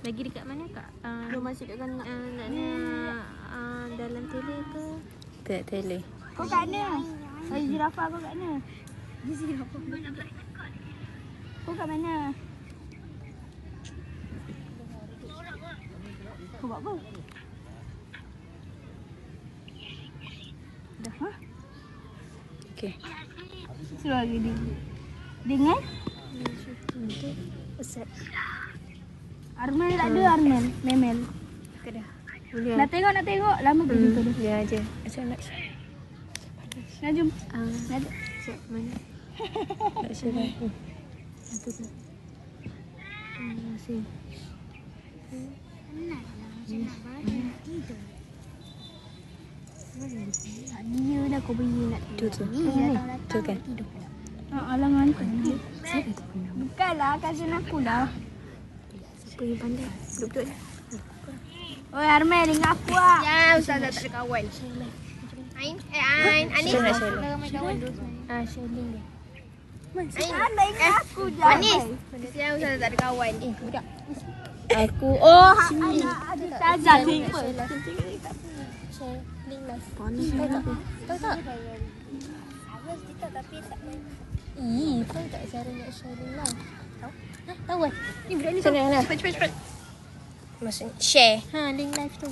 Lagi dekat mana kak? Dia masuk dekat Nak dalam tele ke? Tak tele. Kau kat mana? Zirafah kau kat mana? Zirafah. Kau kat mana? Kau buat apa? Dah, ha? Okey. Suruh lagi dia. Dengan? Ustaz. Armel tak ada Armel. Memel. Kedah. Boleh. Nak tengok. Lama pergi jumpa dia. Ya aja. Macam nak Nak jom. Nak Ustaz mana? nak share aku. Satu tu. Sini. Dia dah kau beri nak Tu tu. Tu kan. Alangan tu. Saya kata pernah. Bukanlah cousin aku dah. Siapa yang pandai? Duduk-duduk je. Oi Armel dengan aku ah. Ya, Ustazah tak ada kawan. Ain, Anis. Share nak share. Ramai kawan dulu. Sharing dia. Anda ingat aku je. Anis. Kesian Ustazah tak ada kawan. Budak. Aku Ada Tazal lupa. Share link live. Tahu tak? Saya cerita tapi tak main. Tahu tak cara nak share link live? Tahu? Tahu kan? Ni budak ni sana mana? Cepat. Maksudnya share. link live tu.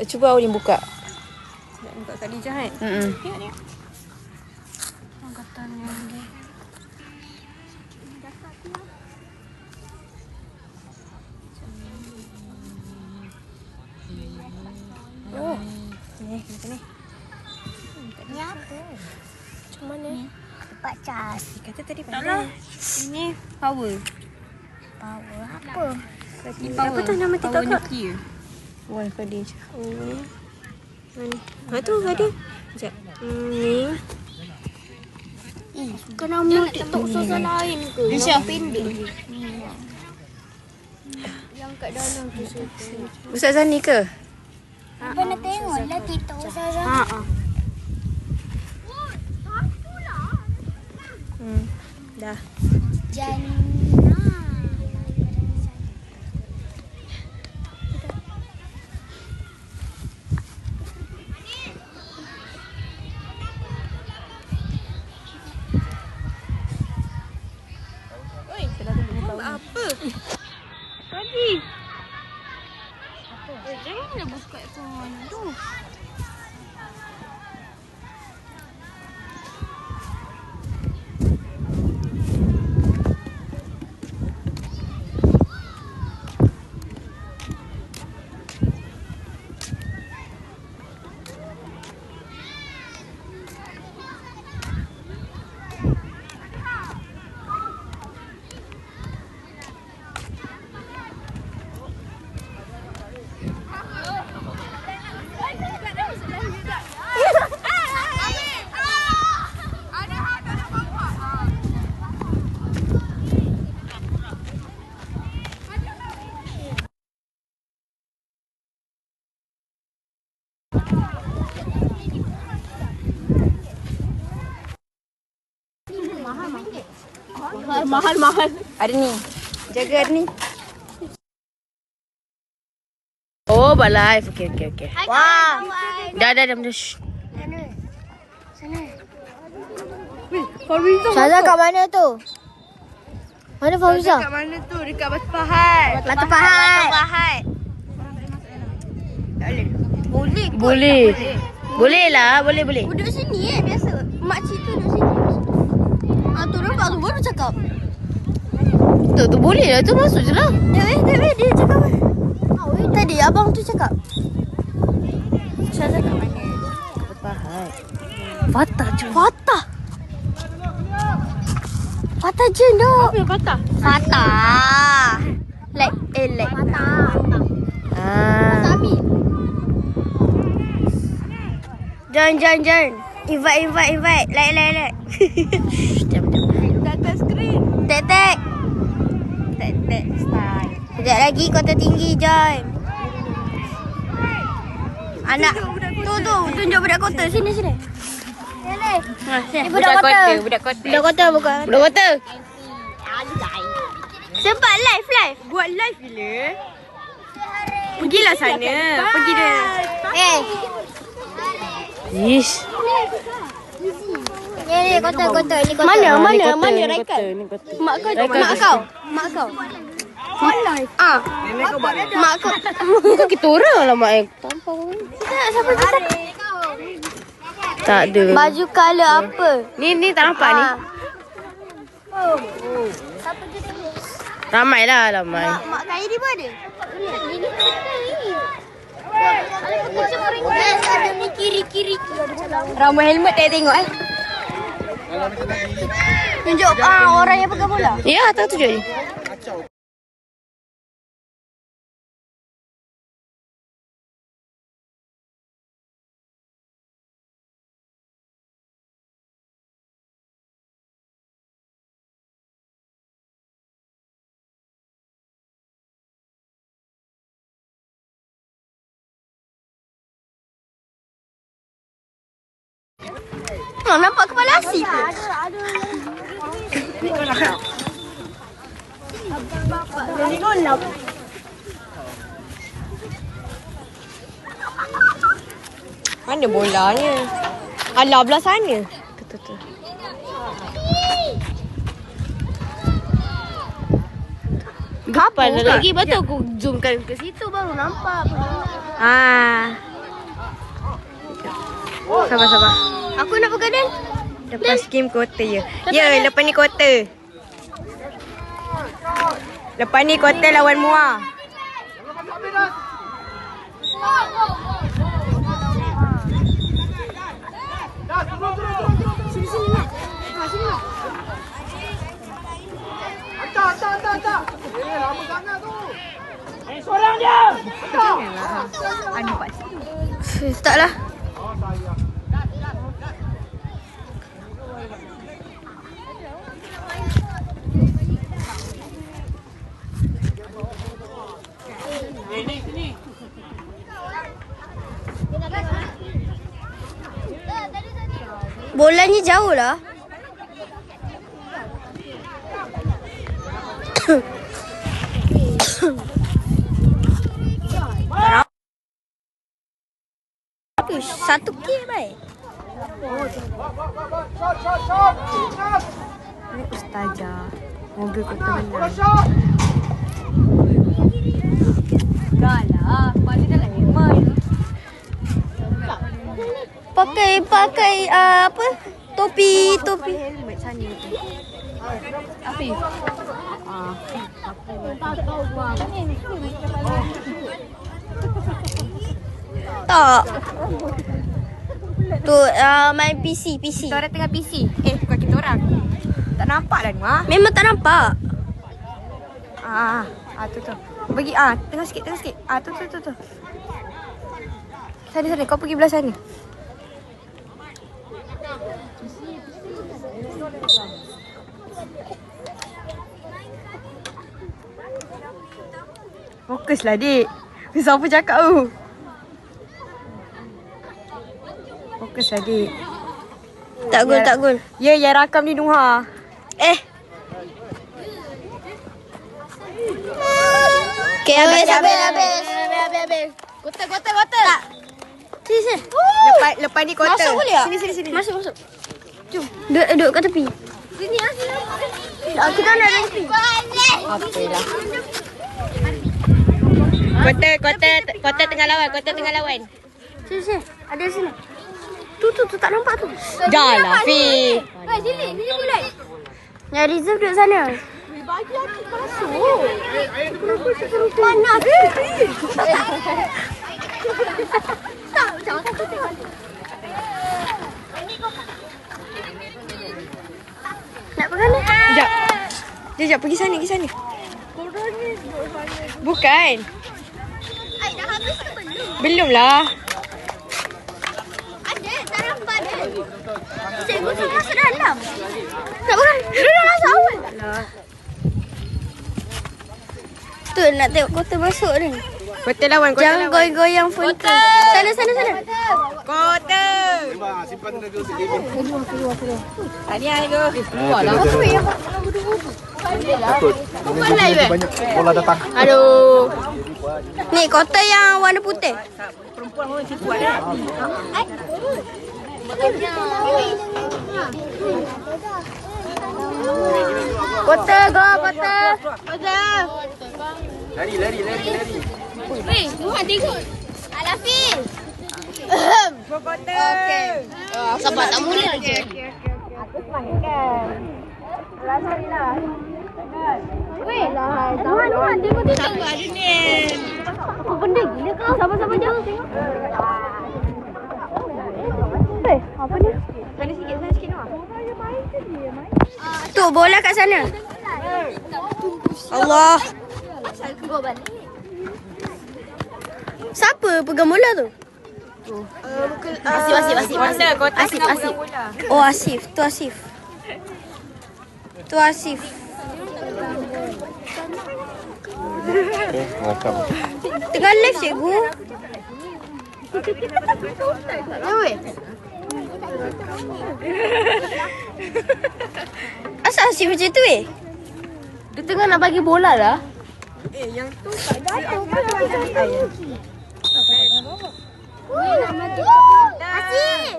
Cuba Aulin buka. Nak buka kat Lijah kan? Tengok. Angkatannya dia. Oh. Ni, macam ni. Ni apa? Macam mana? Tempat cas. Kata tadi Tak pandai. lah. Ini power. Power apa? Apa tu nama TikTok kak? Nuklear. Wah, kau dia je. Mana? Tu ada. Sekejap. Ni. Kau nama TikTok sosial lain ke? Yang pendek. Yang kat dalam tu. Ustaz Zani ke? Pernah tengok lah TikTok Ustazah. Dah. Jannah. Apa? Lagi. Janganlah buka phone tu. Mahal. Ada ni. Jaga ada ni. Oh, live. Okey. Wah. Dah. Shh. Ustazah kat mana tu? Mana Fauzah? Kat mana tu? Dekat Batu Pahat. Batu Pahat. Boleh lah. Boleh. Duduk sini biasa. Makcik tu duduk sini. Tu nampak tu baru cakap. Tu boleh lah. Tu masuk je lah. Dia cakap apa? Tadi abang tu cakap. Ustazah kat mana? Pahat. Fatah je dok. Apa yang patah? Fatah. Like. Fatah. Amin. Join. Invite. Like. Diam. Kat skrin. Tek. Start. Sekejap lagi kota tinggi join. Anak tu tunjuk budak kota sini. Sini. Ni budak kota. Budak kota. Budak kota bukan. Budak kota. Sempat live. Buat live bila? Pergilah sana. Pergi dia. Ish. Ni kotak ni kotak. Mana Ni Raikan? Ni kotak. Mak kau. Mak kau. Mak kau. Bukan kita orang lah mak yang tampar kau. Tak ada. Baju color apa? Ni tak nampak ni. Ramai. Mak Khairi pun ada. Ada ni kiri. Ramai helmet tak tengok Tunjuk orang yang pegang bola. Ya, tak tunjuk je. Nampak kepala asip. Mana bolanya? Alah, belah sana. Betul. Kapan lagi? Betul aku zoomkan ke situ baru nampak. Sabar. Aku nak pegang Dan. Lepas game kota je. Ya, lepas ni kota. Lepas ni kota lawan Muar. Taklah. Bolanya jauh lah. Satu K baik. Ini ustazah. Moga kota menang. Galah, balik dalam helmet. Pakai apa? Topi. Helmet sana tu. Afif. Tak. Tu main PC. Kita orang tengah PC. Bukan kita orang. Tak nampak lah Nuah. Memang tak nampak. Tu. Bagi tengah sikit. Tu. Sana kau pergi belah sana. Fokuslah dik. Siapa cakap tu? Fokuslah dik. Tak gol. Ya, yang rakam ni Nuha. Okay, habis. Kota. Sini. Lepas ni kota. Masuk boleh tak? Sini. Masuk. Jom. Duduk kat tepi. Sini. Aku dah nak tepi. Apalah. Kota tengah lawan. Sini. Ada sini. Tu tak nampak tu. Dah lah, Fi. Sini boleh. Yang reserve duduk sana. Bagi aku masuk. Panas. Jangan takut tengok. Nak pegang ni? Sekejap, pergi sana. Bukan. Dah habis ke belum? Belum lah. Ada, tak nampak ada. Cikgu tu masuk dalam. Nak pegang? Dia dah masuk awal. Tu nak tengok kota masuk ni. Kota lawan. Jangan goyang-goyang phone tu. Sana. Kota. Simpan tenaga untuk gaming. Tahniah Ego. Takut. Banyak bola datang. Aduh. Ni kotak yang warna putih. Perempuan pun macam kuat dah. Kota go, kota. Kota. Lari. Weh, buat tengok. Alafil. Kota. Okey. Sabar tak mula je. Aku semangat kan. Alhamdulillah. Weh, Nuhan, tengok. Apa ada ni? Apa benda gila kau? Sabar je. Tengok. Apa ni? Sana sikit Noah. Tu bola kat sana. Allah. Siapa pegang bola tu? Asif. Oh, Asif. Tu Asif. Rakam. Tengah live cikgu. Weh. Asal Asif macam tu weh? Dia tengah nak bagi bola dah. Yang tu tak jatuh ke ayah? Asyik.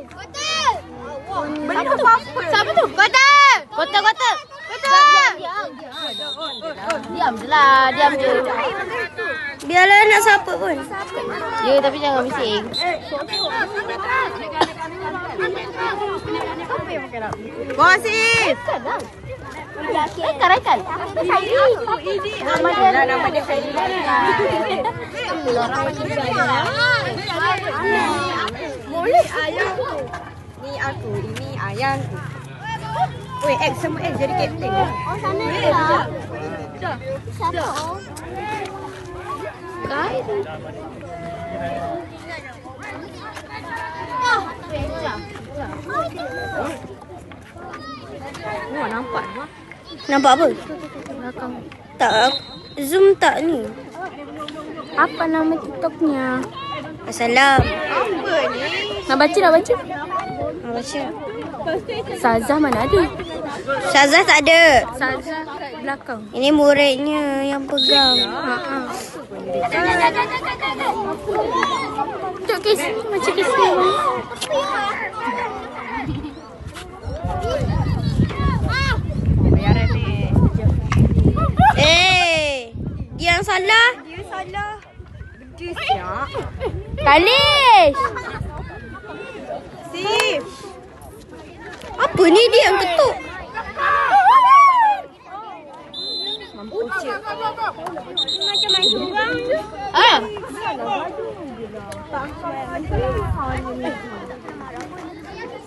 Benda apa? Siapa tu? Kota. Diam je lah. Biarlah nak siapa pun. Ya, tapi jangan bising. Bosif. Rekan. Nama dia Saidi. Boleh ayahku. Ni aku, ini ayahku. Weh, semua jadi kapten. Oh, sana tak. Siapa? Wah, nampak. Nampak apa? Tak. Zoom tak ni. Apa nama TikToknya? Assalam. Apa ni? Nak baca? Nak baca. Sazah mana ada? Syazah tak ada. Sazah kat belakang. Ini muridnya yang pegang. Tok kes ni macam kes ni. Bayaran ni. Dia yang salah. Dia salah. Gede siap. Kalish. Sif. Apa ni dia yang ketuk? Macam main surang je.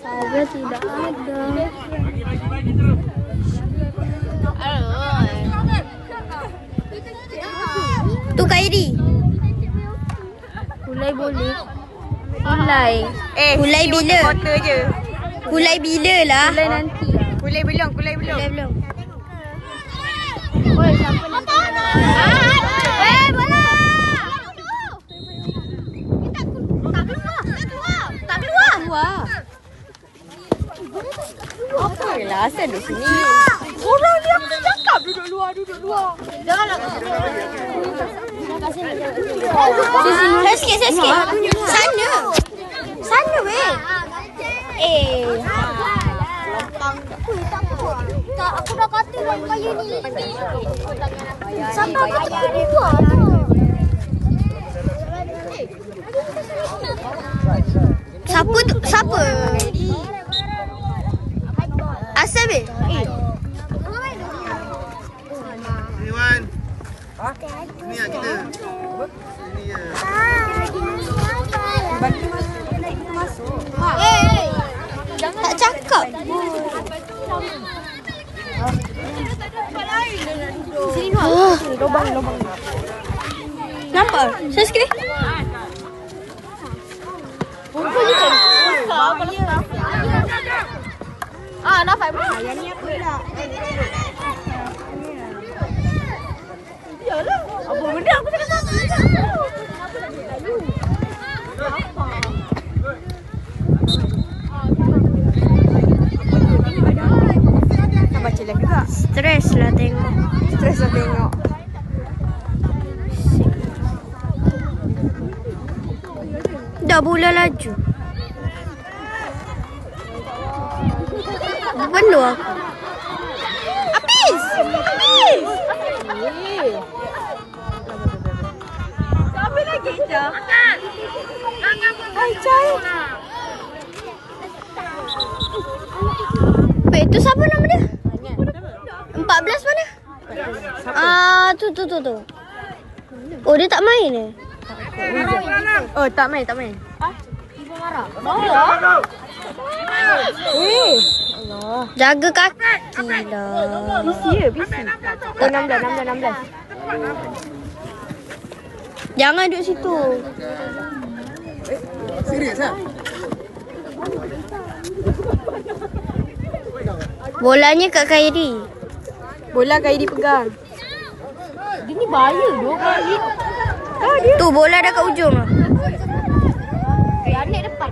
Sazah tidak ada. Tu Khairi. Hulai boleh. Hulai. Hulai bila? Kota je. Hulai bila lah? Hulai nanti. Kulai belum. Belum. Tak keluar. Apa lah asal duduk sini? Orang ni aku cakap duduk luar. Janganlah kau. Saya sikit. Sana weh. Tak, aku dah kata nak bayar ni lebih. Sampai aku tak keluar. Siapa? Asal weh? Iwan. Ni lah kita. Ni ya. Tak cakap. Sini Noah. Lubang. Nampak? Saya sikit. Nampak. Ayah ni apa pula? Yalah. Apa benda aku tak tahu. Stres lah tengok. Dah bola laju. Penuh aku. Habis. Sampai lagi je. Wait, tu siapa nama dia? 14 mana? Tu. Oh, dia tak main eh? Oh, tak main. Jaga kaki lah. PC. Oh, 16. Jangan duduk situ. Serius lah. Bolanya kat Khairi. Bola Khairi pegang. Dia ni bahaya tu. Tu bola dah kat ujung lah. Anik depan.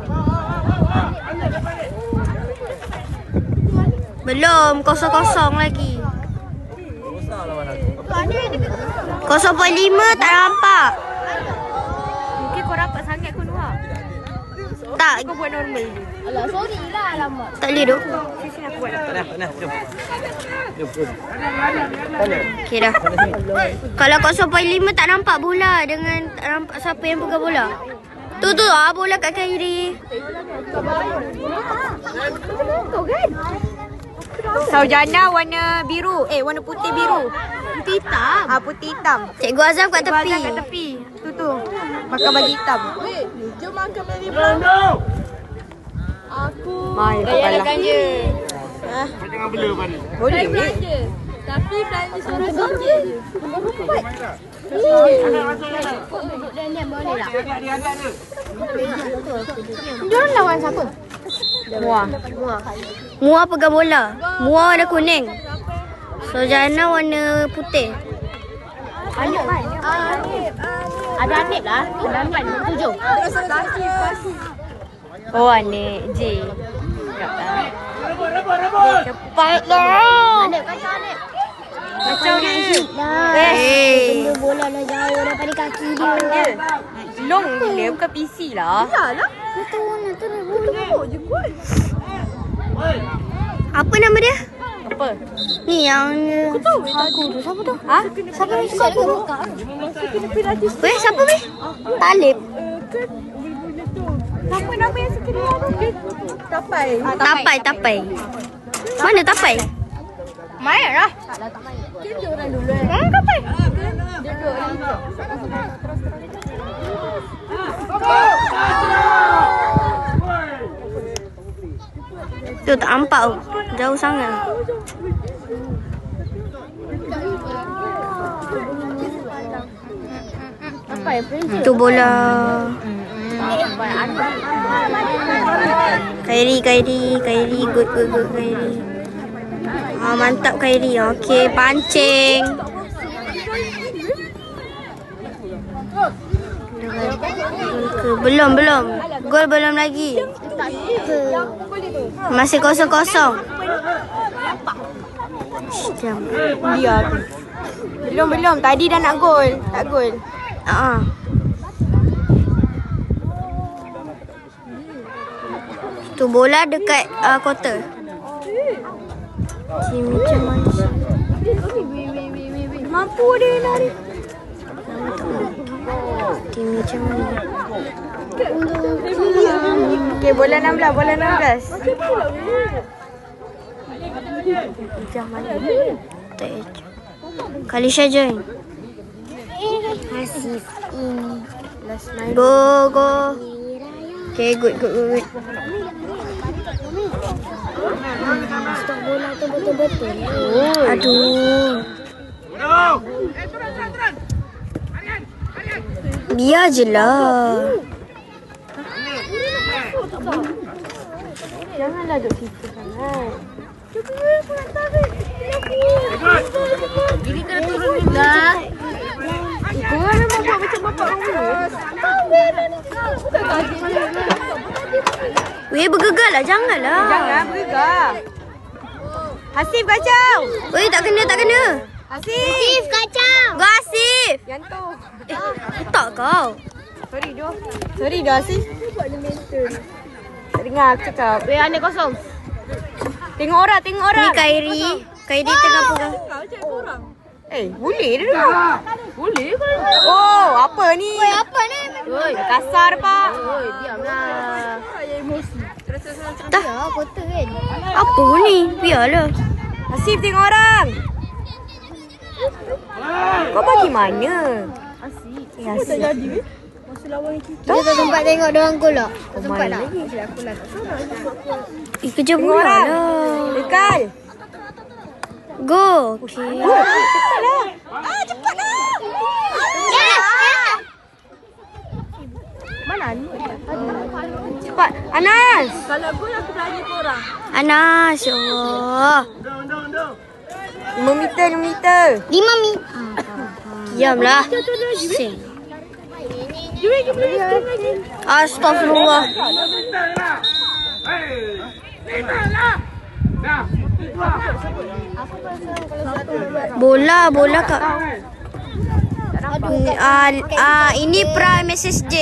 Belum, 0-0 lagi. 0.5 tak nampak. Mungkin kau rapat sangat kau Noah. Tak, Kau buat normal je. Alah, sorry lah alamak. tak boleh duk. Sini aku buat. Okey dah. Kalau 0.5 tak nampak bola dengan tak nampak siapa yang pegang bola. Tu bola kat Khairi. Saujana warna biru. Warna putih biru. Putih hitam. Putih hitam. Cikgu Azam kat tepi. Kat tepi. Tu. Makan bagi hitam. Jom makan baby Mai kau kalah. Jangan bela pada. Boleh. Tapi belanja sorang-sorang je. Diorang lawan siapa? Mua pegang bola. Mua warna kuning. Sojana warna putih. Ada Anip lah. Ada Anip 7. Oh, Anik J. Cepat lah. Anip kacau Anip. Macam dia. Benda Bola dah jauh daripada kaki dia. Long gila. Bukan PC lah. Apa nama dia? Apa? Ni yang aku tu. Siapa tu? Siapa yang suka aku? Weh, siapa weh? Talib. Siapa nama yang suka dia tu? Tapai. Mana Tapai? Main lah. Tu tak nampak tu. Jauh sangat. Tu bola. Khairi, good Khairi. Mantap Khairi. Okey, pancing. Belum. Gol belum lagi. Masih 0-0. Diam. Dia. Belum. Tadi dah nak gol. Tak gol. Tu bola dekat quarter. Macam mana? Mampu dia lari. Tim macam mana? Okey, bola 16. Macam mana? Kalisha join. Hasif ini. Go. Okay, good. Stok bola tu betul-betul. Aduh. Biar je lah. Janganlah duduk situ sangat. Ini kena turun dah. Korang memang buat macam bapak orang. Weh, bergegar lah. Janganlah. Jangan bergegar. Hasif kacau. Oi, tak kena, tak kena. Hasif kacau. Go Hasif. Yang tu. Tak kau. Sorry dah Hasif. Tak dengar aku cakap. Weh, anak kosong. Tengok orang. Ni Kairi. Kairi tengah pegang. Boleh dia dulu. Boleh ke? Oh, apa ni? Apa ni? Oi, Kasar pak. oi, diamlah. Dah. Ya, kotor kan. Apa ni? Biarlah. Hasif tengok orang. Kau bagi mana? Hasif. Tak jadi weh. Kita tak sempat tengok dia orang kolak. Tak sempat tak? Kerja Tengok pula orang. lah. Dekal. Go. Okay. Cepatlah. Cepat. Anas. Anas, ya Allah. 5 meter. 5 minit. Diamlah. Sing. Astagfirullah. Bola kak. Ini Prime SSJ.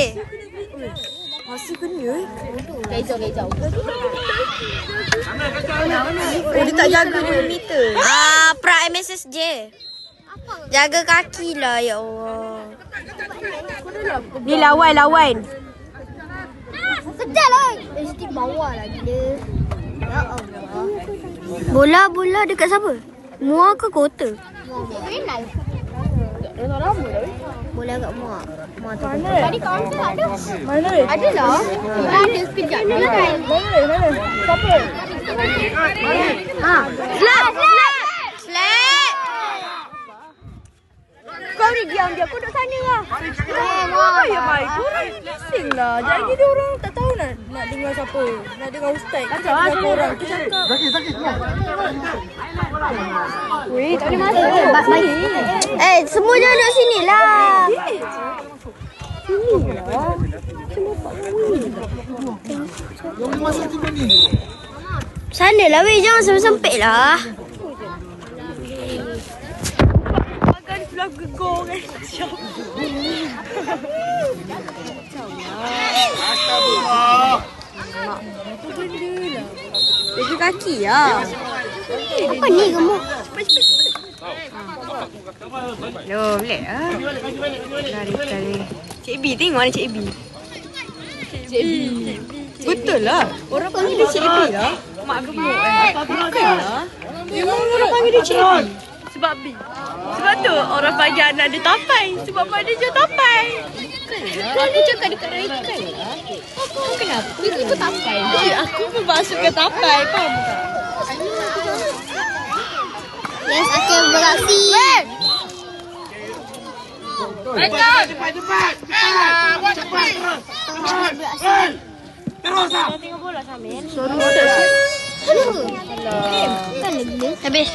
Hasif kena. Kejau. Oh, dia tak jaga 5 meter. Prime SSJ. Jaga kaki lah, ya Allah. Ni lawan. Kejap lah. Mesti bawah lah gila. Ya Allah. Bola dekat siapa? Muar ke kota? Kenal. Boleh agak muak. Mana? Tadi kaunter ada. Mana? Ada lah. Ada sekejap. Mana? Siapa? Slack. Kau ni diam je. Aku duduk sana lah. Baik. Korang bising lah. Jadi dia orang tak tahu nak dengar siapa. Nak dengar ustaz. Kacau lah korang. Aku cakap. Sakit semua. Weh, tak boleh masuk. Semua jangan duduk sini lah. Yang boleh masuk tu ni. Sana lah weh, jangan sempit lah. Makan sebelah gegor kan. Astagfirullah. Jaga kaki lah. Apa ni kamu? Loh, boleh lah. Lari. Cik B, tengok ni Cik B. Betul lah. Orang panggil dia Cik B lah. Mak gemuk kan. Bukan lah. Memang orang panggil dia Cik B. Sebab B. Sebab tu orang panggil anak dia tapai. Sebab mak dia jual tapai. Kau ni cakap dekat Raikan lah. Kenapa? Itu tapai. Aku pun masukkan tapai. Faham tak? Yes, akan beraksi. Cepat. Terus lah. Habis.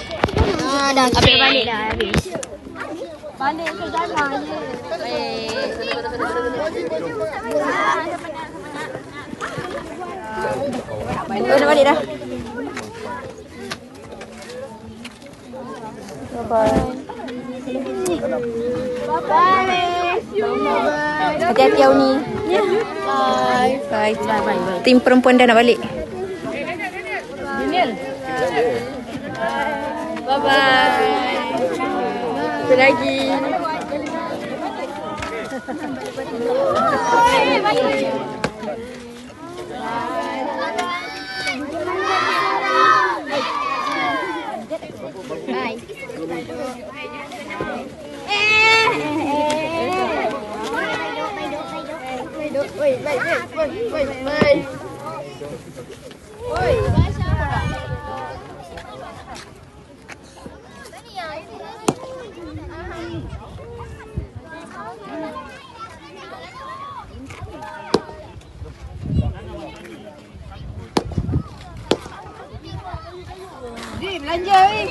Dah Habis balik dah. Habis. balik ke jalan. Dah balik dah. Hati-hati Auni. Bye. Tim perempuan dah nak balik. Bye-bye. Apa lagi?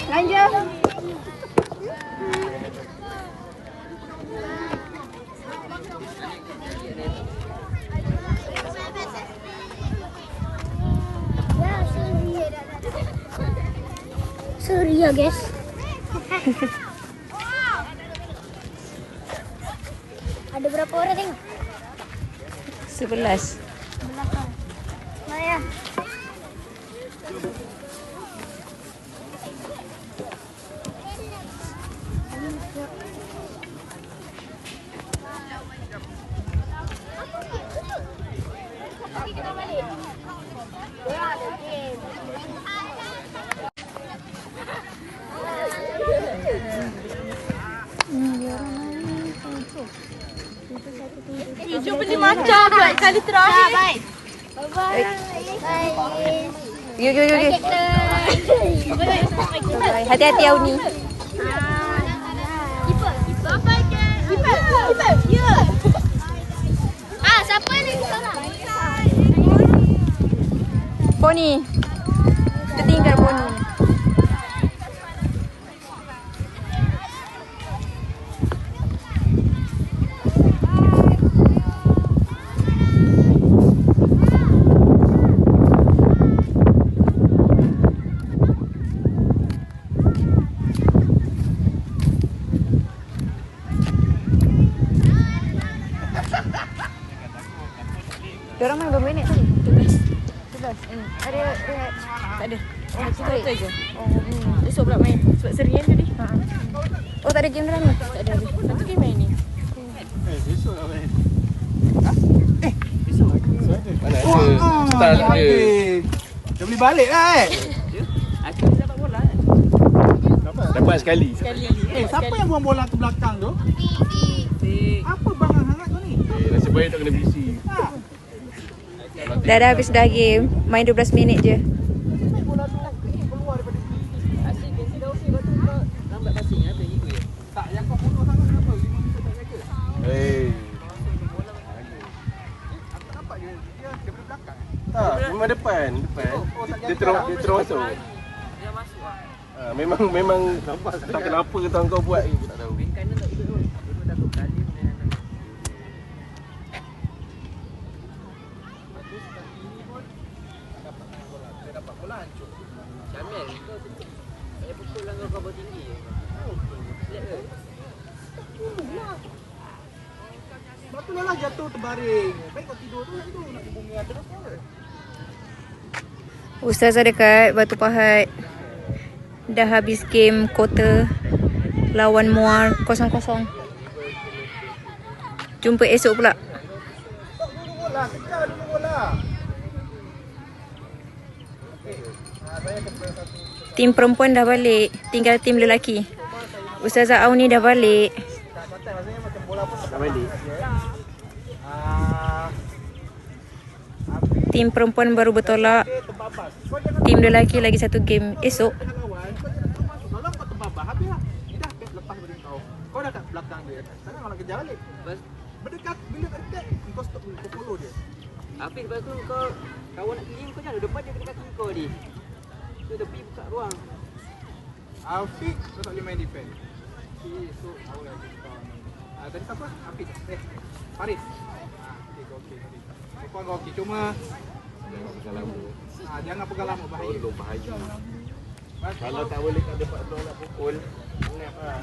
Belanja. Sorry ya guys. Ada berapa orang tengok? 11. Maya. Jom beli macam buat kali terakhir. Bye. Bye. Bye. Yo. Hati-hati Auni. Siapa yang seorang? Pony. Tertinggal Pony. Diorang main berapa minit tadi? 11. Ada tak ada. Satu je. Esok pula main. Sebab serian tadi. Oh tak ada game dah ni? Tak ada. Satu game main ni. Besok lah main. Mana ada start dia. Dah boleh balik lah Aku dapat bola kan? Dapat sekali. Siapa yang buang bola ke belakang tu? Apa bangang hangat tu ni? Nasib baik tak kena bisi. Dah habis dah game. Main 12 minit je. Tak, yang kau bunuh sangat kenapa? 5 minit tak jaga. Hei. Aku nampak dia daripada belakang. Tak, memang depan. Dia terus masuk. Dia masuk lah. Memang tak kenapa ke tuan kau buat ni, tak tahu. Kanan tak duduk. Duduk takut kali. Jamil, saya pukul lah kau bawa tinggi. Lihat ke? Sebab tu lah jatuh terbaring. Baik kau tidur nak ke bumi ada terus ke? Ustazah dekat Batu Pahat. Dah habis game quarter lawan Muar 0-0. Jumpa esok pula. Dulu bola, kejar dulu bola. Tim perempuan dah balik. Tinggal tim lelaki. Ustazah Auni dah balik. Tak balik. Tim perempuan baru bertolak. Tim lelaki lagi satu game esok. Kalau kau terbabas, habis lah. Dia dah lepas daripada kau. Kau dah kat belakang dia. Sekarang kau nak kejar balik. Berdekat, bila kat dekat, kau stop dulu, kau follow dia. Hafiz, lepas tu kau kawan nak kirim kau jangan depan dia dekat kaki kau ni. Tu tepi buka ruang. Afiq, kau tak boleh main defend. So, awal lagi kau ni. Tadi siapa? Afiq. Faris. Okey. Kau okey. Cuma jangan pegang lama, bahaya. Kalau tak boleh tak dapat peluang nak pukul, snap lah.